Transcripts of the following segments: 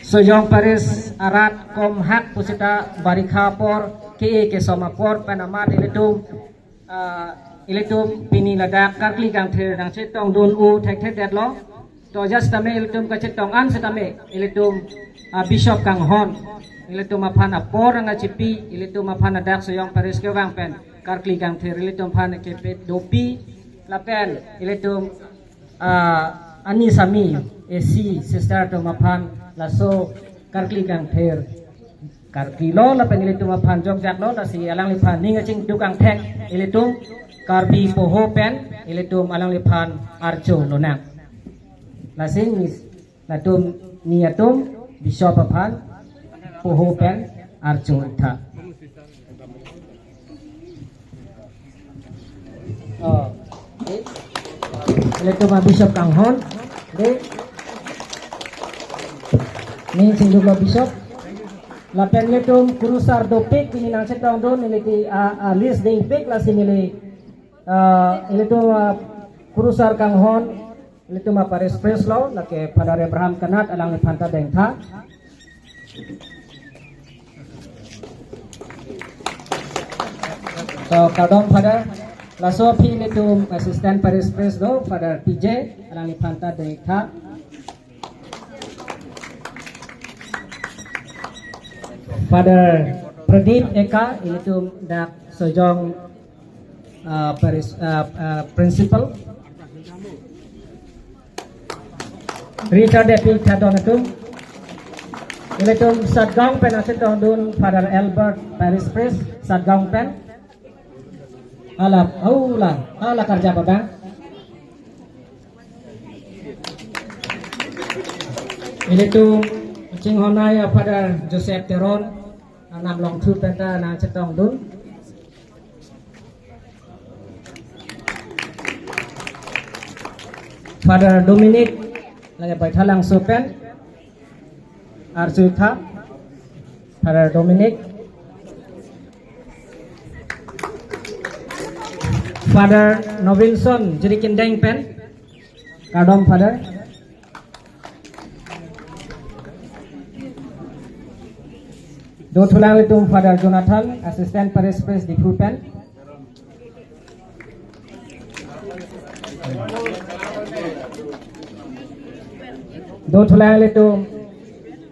Soyong Paris Arat Kom Hak Pusita Barikha Por ke Somapor Panama Iletum Pini Ladak Karkli Kang Thir Dang Chetong Dun U Thek Thek Dat Lo To Just Tame Iletum Ka Chetong An Setame Iletum Bishop Kang Hon Iletum Apan Apor Ang Chipi Iletum Apan Adak Soyong Paris Ke Wang Pen Karkli Kang Thir Iletum Pan Kepet Dopi Lapen Iletum Ani Sami AC Sister to Mapan Laso Karkli Kang Thir Karkli Lo Lapen Iletum Apan Jok Jak Lo Lasi Alang Lipan Ninga Ching Dukang Thek Iletum Karbi Poho Pen Iletum Alang Lipan Arjo Lonak Lasing Latum Niatum Bishop Apan Poho Pen Arjo Tha Iletum Bishop Kang Hon Ni Sindula Bishop Lapen Iletum Kurusar Dopik Ini Nang Setong Don Iliti List Ding Pik Lasing Iletum Kurusar Kang Hon Iletum Paris Preslo Lake Padar Abraham Kanat Alang Lipanta Deng Tha So Kadong Padar Laso Pi Iletum Assistant Paris Preslo Padar PJ Alang Lipanta Deng Tha Father Pradeep Eka Iletum Dak Sojong Paris Principal Richard Epi Tadonatum Iletum Sadgong Pen Asetong Dun Father Albert Paris Pres Sadgong Pen Alap Ala Karja Babang Iletum Ching Honai Father Joseph Teron Nam Long Thu Penta Nang Chetong Dun Father Dominic Lagi Baithalang Supen Arsuitha Father Dominic Father Novinson Jerikin Deng Pen Kadom Father Dotulang Itum Father Jonathan Assistant Paris Pres di Pupen Dotulang Itum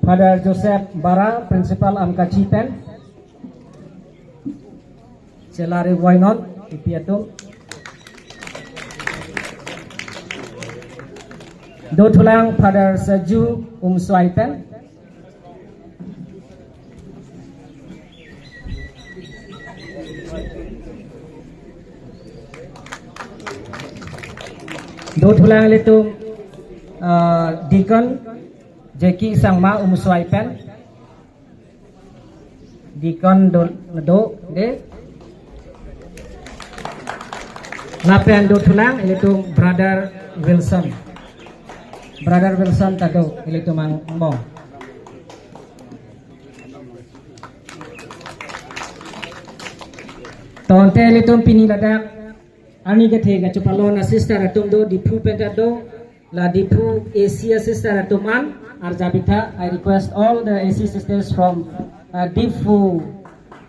Father Joseph Bara Principal Amka Chipen Celari Wainon Ipiatum Dotulang Father Saju Swaipen Dotulang Itum Deacon Jeki Sangma Swaipen Deacon Do De Lapen Dotulang Iletum Brother Wilson Tado Iletum Ang Mo Tonte Iletum Piniladak Ani Gathe Gachupalona Sister Atumdo Dipu Pentado La Dipu Asia Sister Atuman Arjabita. I request all the AC sisters from Dipu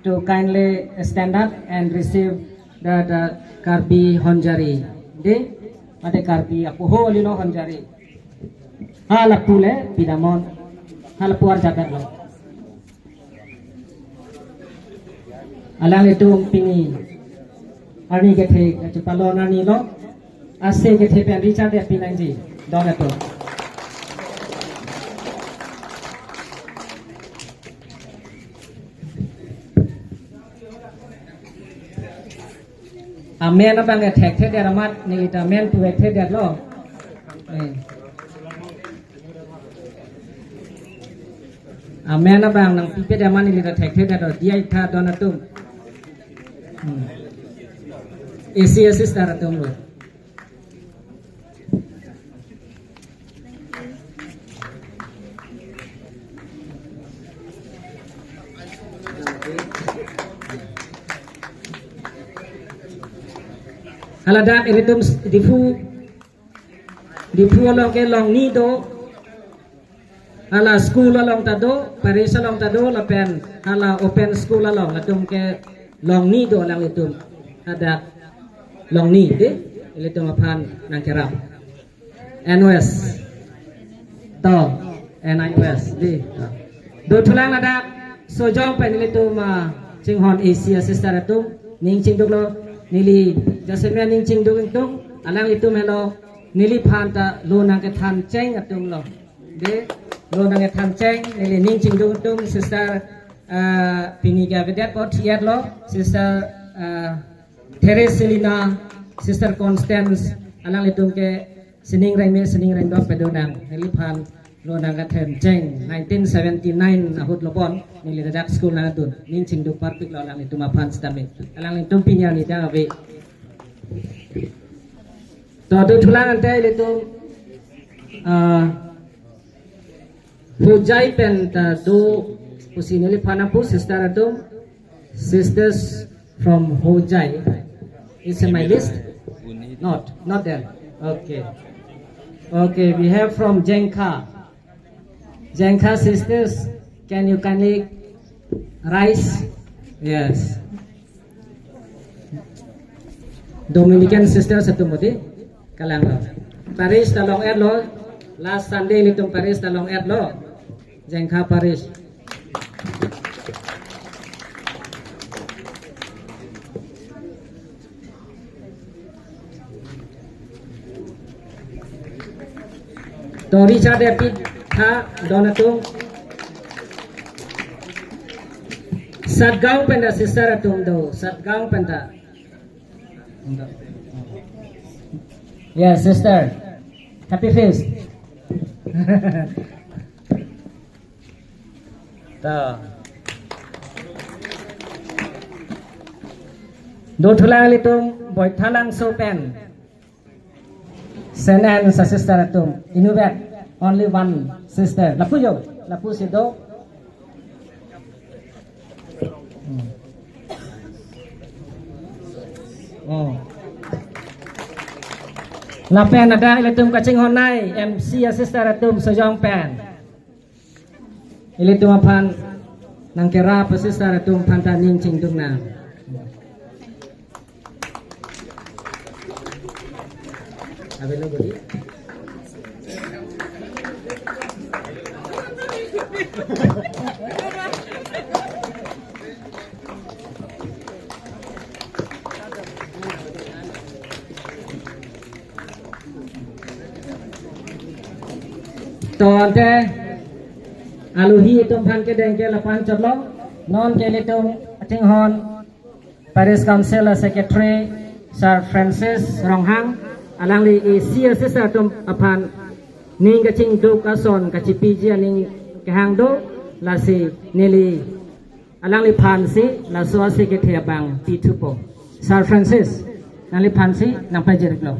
to kindly stand up and receive the Karbi Honjari. De Mate Karbi Apuho Lino Honjari. Halapule Pidamon Halapuar Jagat Lo Alang itu Pini Ani Gathe Gachupalona Nilo Ase Gathe Pen Richard Pinanji Donato Amen apa nggak tek dia ramat nih kita amen tuh tek dia lo Amen apa nang pipe dia mana nih kita tek dia dia itu donatum AC Sister Atum lo Haladak iritum dipu long ke long ni do hala school along tado Paris along tado la pen hala open school along la tum ke long ni do lang itum ada long ni de ilitum apan nang kerap NOS to NIOS di do tulang ada sojong pen ilitum Chinghon Asia sister atum ning ching duk lo nili jasemya ning ching duk tung alang itum hello nili phan ta lo nang ke than cheng atum lo de lo nang ke than cheng nili ning ching duk tung sister piniga vedat pot yat lo sister Teresilina sister Constance alang itum ke sining rain dok pedonang nili phan lo nang ke than cheng 1979 ahut lobon nili dadak school nang tun ning ching duk parpik lo alang itum aphan stame alang itum pinya ni da ave to do thulang ante ilitum hujai pen ta do pusinili phanampu sister atum sisters from Hojai is in my list not there okay we have from Jengka sisters can you kindly rise yes Dominican sisters atum modi kalang lo Paris talong er lo last Sunday litum Paris talong er lo Jengka Paris to Richard Epid tha donatung Satgaung penda sister atum do Satgaung penda yes sister happy face ta do thulang litum boy thalang so pen Senan sa sister atum inubat only one sister lapu sido la pen ada ilitum kacing honai MC sister atum sojong pen ilitum apan nang kera sister atum pantaning cing dungna abelo bodi Tonte aluhi itum phan ke deng ke lapan chotlo non ke litum Chinghon Paris Council Secretary Sir Francis Ronghang alang li Asia sisa tum apan ning ka ching du ka son ka chipi ji ning ka hang do la si nili alang li phan si la so si ke thia bang pi thu po Sir Francis nang li phan si nang pa jerik lo